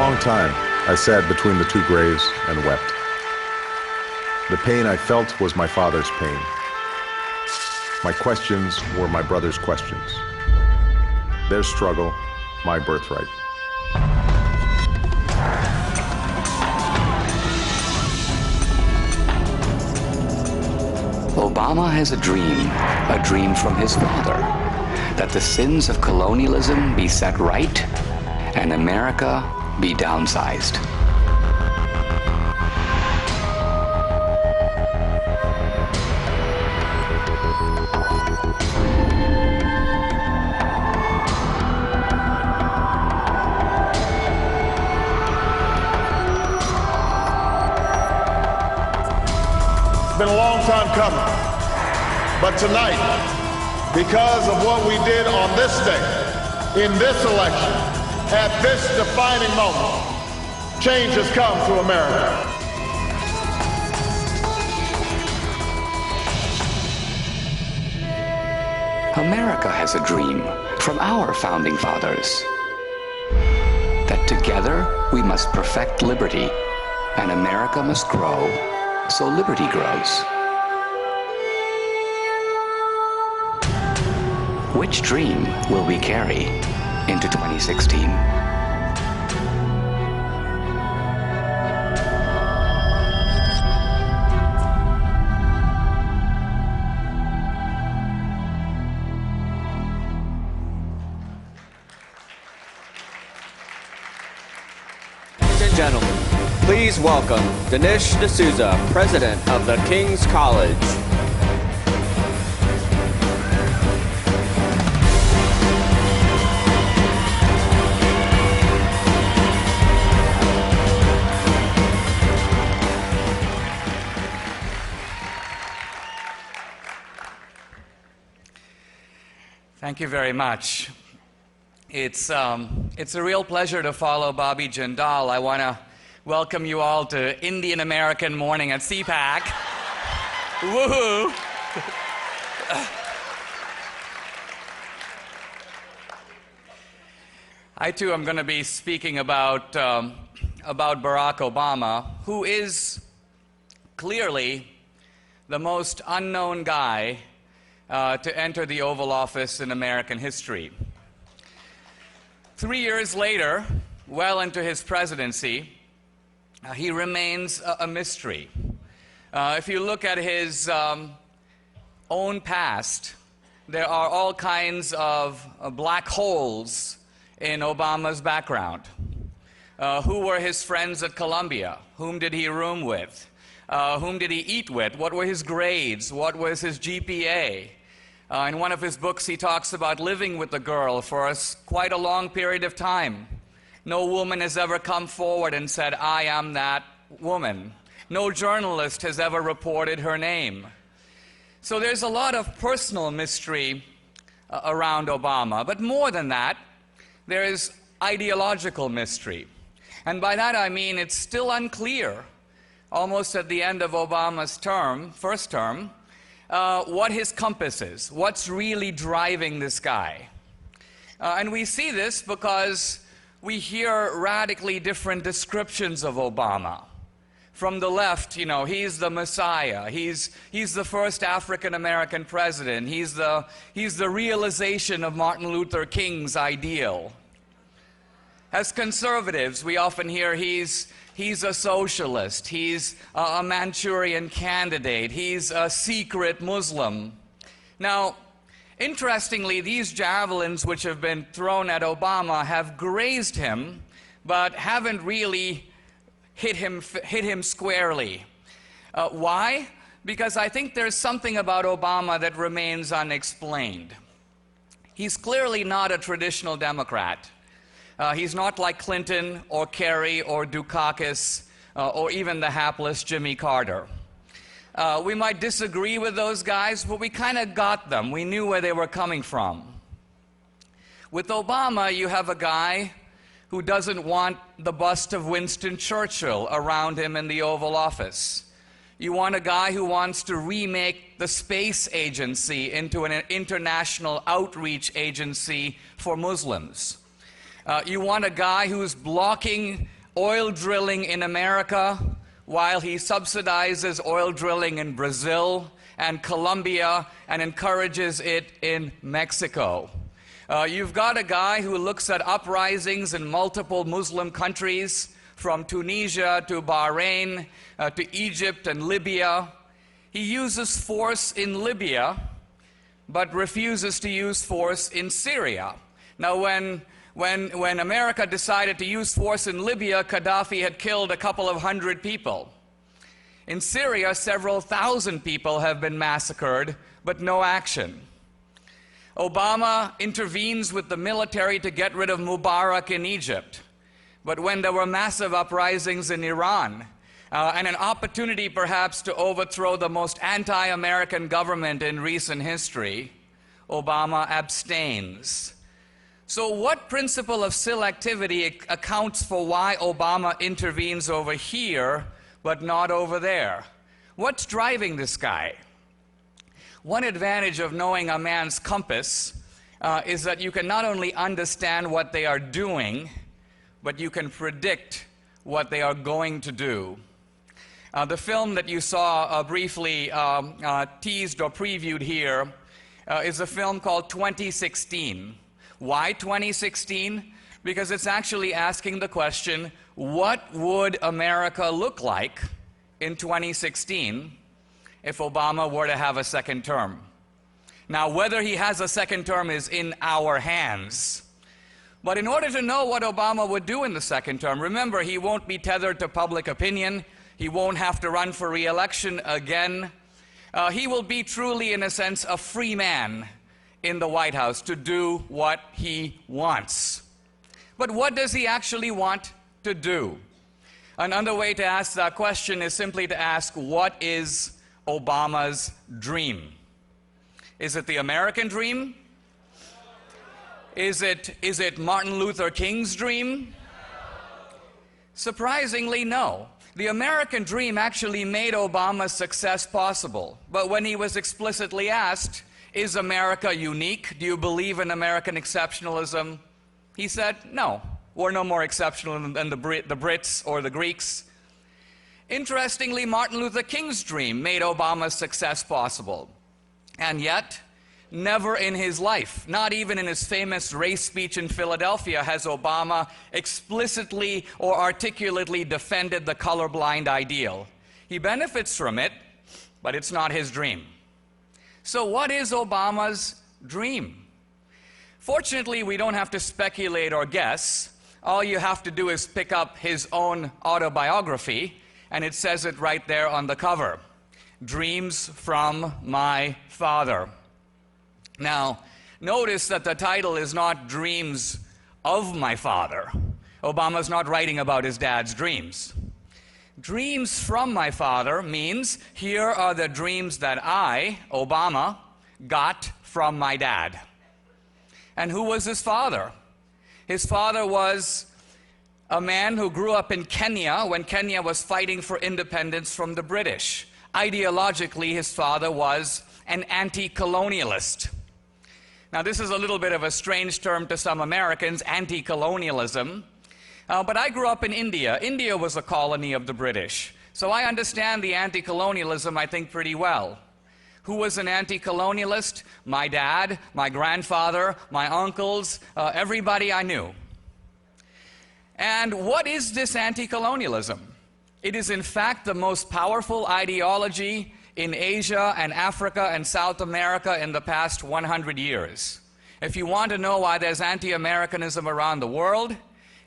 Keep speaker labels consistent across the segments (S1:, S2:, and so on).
S1: long time, I sat between the two graves and wept. The pain I felt was my father's pain. My questions were my brother's questions. Their struggle, my birthright.
S2: Obama has a dream from his father, that the sins of colonialism be set right and America be downsized.
S3: It's been a long time coming, but tonight, because of what we did on this day, in this election, at this defining moment, change has come to America.
S2: America has a dream from our founding fathers, that together we must perfect liberty, and America must grow so liberty grows. Which dream will we carry into 2016?
S4: Ladies and gentlemen, please welcome Dinesh D'Souza, President of the King's College.
S5: Thank you very much. It's a real pleasure to follow Bobby Jindal. I want to welcome you all to Indian American Morning at CPAC. Woohoo! I too am going to be speaking about Barack Obama, who is clearly the most unknown guy to enter the Oval Office in American history. 3 years later, well into his presidency, he remains a mystery. If you look at his own past, there are all kinds of black holes in Obama's background. Who were his friends at Columbia? Whom did he room with? Whom did he eat with? What were his grades? What was his GPA? In one of his books, he talks about living with a girl for quite a long period of time. No woman has ever come forward and said, "I am that woman." No journalist has ever reported her name. So there's a lot of personal mystery around Obama. But more than that, there is ideological mystery. And by that I mean it's still unclear, almost at the end of Obama's first term, what his compass is, what's really driving this guy. And we see this because we hear radically different descriptions of Obama. From the left, you know, he's the Messiah, he's the first African-American president, he's the realization of Martin Luther King's ideal. As conservatives, we often hear he's a socialist, he's a Manchurian candidate, he's a secret Muslim. Now, interestingly, these javelins which have been thrown at Obama have grazed him, but haven't really hit him squarely. Why? Because I think there's something about Obama that remains unexplained. He's clearly not a traditional Democrat. He's not like Clinton or Kerry or Dukakis or even the hapless Jimmy Carter. We might disagree with those guys, but we kind of got them. We knew where they were coming from. With Obama, you have a guy who doesn't want the bust of Winston Churchill around him in the Oval Office. You want a guy who wants to remake the space agency into an international outreach agency for Muslims. You want a guy who's blocking oil drilling in America while he subsidizes oil drilling in Brazil and Colombia and encourages it in Mexico. You've got a guy who looks at uprisings in multiple Muslim countries, from Tunisia to Bahrain to Egypt and Libya. He uses force in Libya, but refuses to use force in Syria. Now, when America decided to use force in Libya, Gaddafi had killed a couple of hundred people. In Syria, several thousand people have been massacred, but no action. Obama intervenes with the military to get rid of Mubarak in Egypt. But when there were massive uprisings in Iran, and an opportunity perhaps to overthrow the most anti-American government in recent history, Obama abstains. So what principle of selectivity accounts for why Obama intervenes over here but not over there? What's driving this guy? One advantage of knowing a man's compass is that you can not only understand what they are doing, but you can predict what they are going to do. The film that you saw briefly teased or previewed here is a film called 2016. Why 2016? Because it's actually asking the question, what would America look like in 2016 if Obama were to have a second term? Now, whether he has a second term is in our hands. But in order to know what Obama would do in the second term, remember, he won't be tethered to public opinion. He won't have to run for re-election again. He will be truly, in a sense, a free man in the White House to do what he wants. But what does he actually want to do? Another way to ask that question is simply to ask, what is Obama's dream? Is it the American dream? Is it Martin Luther King's dream? Surprisingly, no. The American dream actually made Obama's success possible. But when he was explicitly asked, is America unique? Do you believe in American exceptionalism? He said, no, we're no more exceptional than the Brits or the Greeks. Interestingly, Martin Luther King's dream made Obama's success possible. And yet, never in his life, not even in his famous race speech in Philadelphia, has Obama explicitly or articulately defended the colorblind ideal. He benefits from it, but it's not his dream. So what is Obama's dream? Fortunately, we don't have to speculate or guess. All you have to do is pick up his own autobiography, and it says it right there on the cover. Dreams from my father. Now, notice that the title is not Dreams of my father. Obama's not writing about his dad's dreams. Dreams from my father means here are the dreams that I, Obama, got from my dad. And who was his father? His father was a man who grew up in Kenya when Kenya was fighting for independence from the British. Ideologically, his father was an anti-colonialist. Now, this is a little bit of a strange term to some Americans, anti-colonialism. But I grew up in India. India was a colony of the British. So I understand the anti-colonialism, I think, pretty well. Who was an anti-colonialist? My dad, my grandfather, my uncles, everybody I knew. And what is this anti-colonialism? It is, in fact, the most powerful ideology in Asia and Africa and South America in the past 100 years. If you want to know why there's anti-Americanism around the world,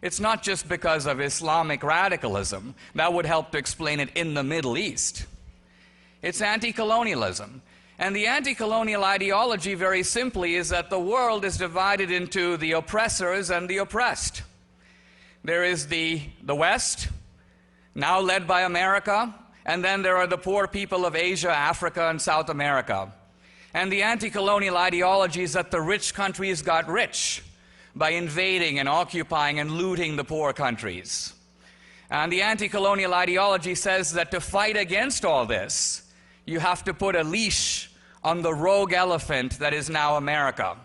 S5: it's not just because of Islamic radicalism. That would help to explain it in the Middle East. It's anti-colonialism. And the anti-colonial ideology, very simply, is that the world is divided into the oppressors and the oppressed. There is the West, now led by America, and then there are the poor people of Asia, Africa, and South America. And the anti-colonial ideology is that the rich countries got rich by invading and occupying and looting the poor countries. And the anti-colonial ideology says that to fight against all this, you have to put a leash on the rogue elephant that is now America.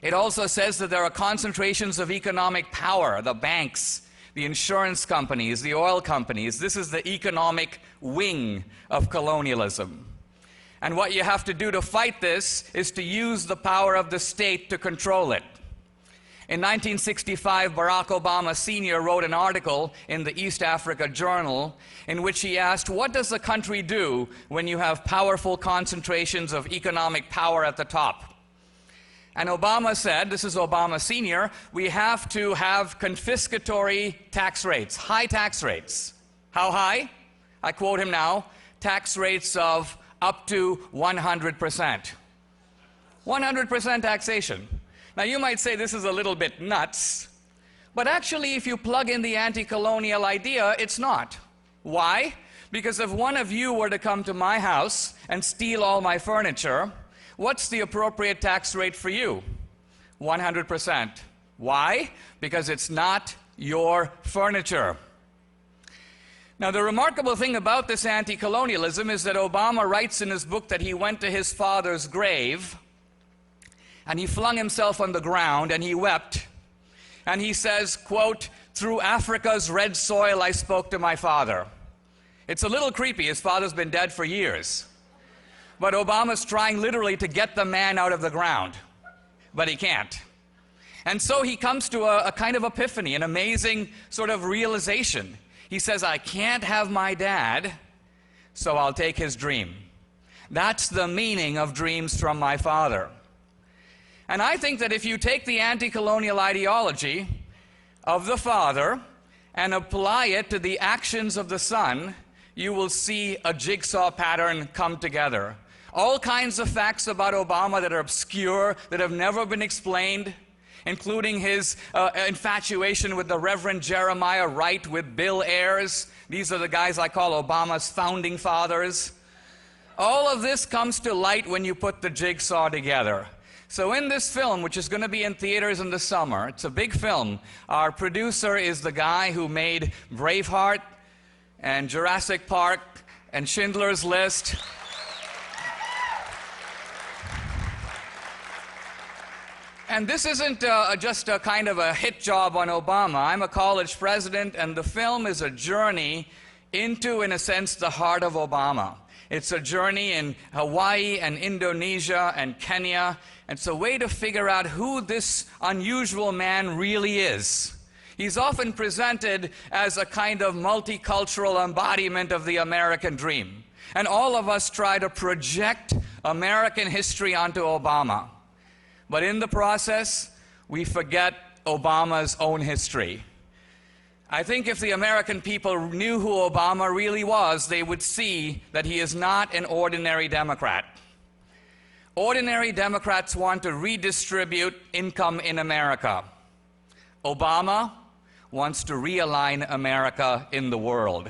S5: It also says that there are concentrations of economic power, the banks, the insurance companies, the oil companies. This is the economic wing of colonialism. And what you have to do to fight this is to use the power of the state to control it. In 1965, Barack Obama Sr. wrote an article in the East Africa Journal in which he asked, what does a country do when you have powerful concentrations of economic power at the top? And Obama said, this is Obama Sr., we have to have confiscatory tax rates, high tax rates. How high? I quote him now, tax rates of up to 100%. 100% taxation. Now you might say this is a little bit nuts, but actually if you plug in the anti-colonial idea, it's not. Why? Because if one of you were to come to my house and steal all my furniture, what's the appropriate tax rate for you? 100%. Why? Because it's not your furniture. Now, the remarkable thing about this anti-colonialism is that Obama writes in his book that he went to his father's grave and he flung himself on the ground and he wept. And he says, quote, "Through Africa's red soil I spoke to my father." It's a little creepy. His father's been dead for years. But Obama's trying literally to get the man out of the ground. But he can't. And so he comes to a kind of epiphany, an amazing sort of realization. He says, I can't have my dad, so I'll take his dream. That's the meaning of dreams from my father. And I think that if you take the anti-colonial ideology of the father and apply it to the actions of the son, you will see a jigsaw pattern come together. All kinds of facts about Obama that are obscure, that have never been explained, including his infatuation with the Reverend Jeremiah Wright, with Bill Ayers. These are the guys I call Obama's founding fathers. All of this comes to light when you put the jigsaw together. So in this film, which is going to be in theaters in the summer, it's a big film. Our producer is the guy who made Braveheart and Jurassic Park and Schindler's List. And this isn't just a kind of a hit job on Obama. I'm a college president, and the film is a journey into, in a sense, the heart of Obama. It's a journey in Hawaii and Indonesia and Kenya. And it's a way to figure out who this unusual man really is. He's often presented as a kind of multicultural embodiment of the American dream. And all of us try to project American history onto Obama. But in the process, we forget Obama's own history. I think if the American people knew who Obama really was, they would see that he is not an ordinary Democrat. Ordinary Democrats want to redistribute income in America. Obama wants to realign America in the world.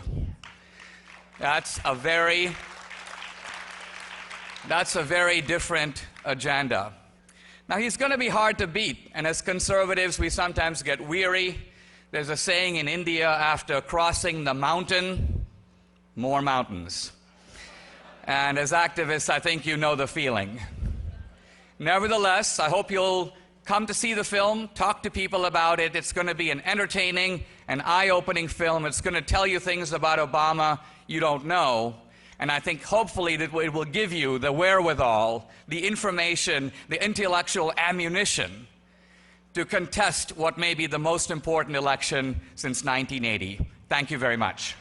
S5: That's a very different agenda. Now, he's going to be hard to beat, and as conservatives, we sometimes get weary. There's a saying in India, after crossing the mountain, more mountains. And as activists, I think you know the feeling. Nevertheless, I hope you'll come to see the film, talk to people about it. It's going to be an entertaining and eye-opening film. It's going to tell you things about Obama you don't know. And I think hopefully that it will give you the wherewithal, the information, the intellectual ammunition to contest what may be the most important election since 1980. Thank you very much.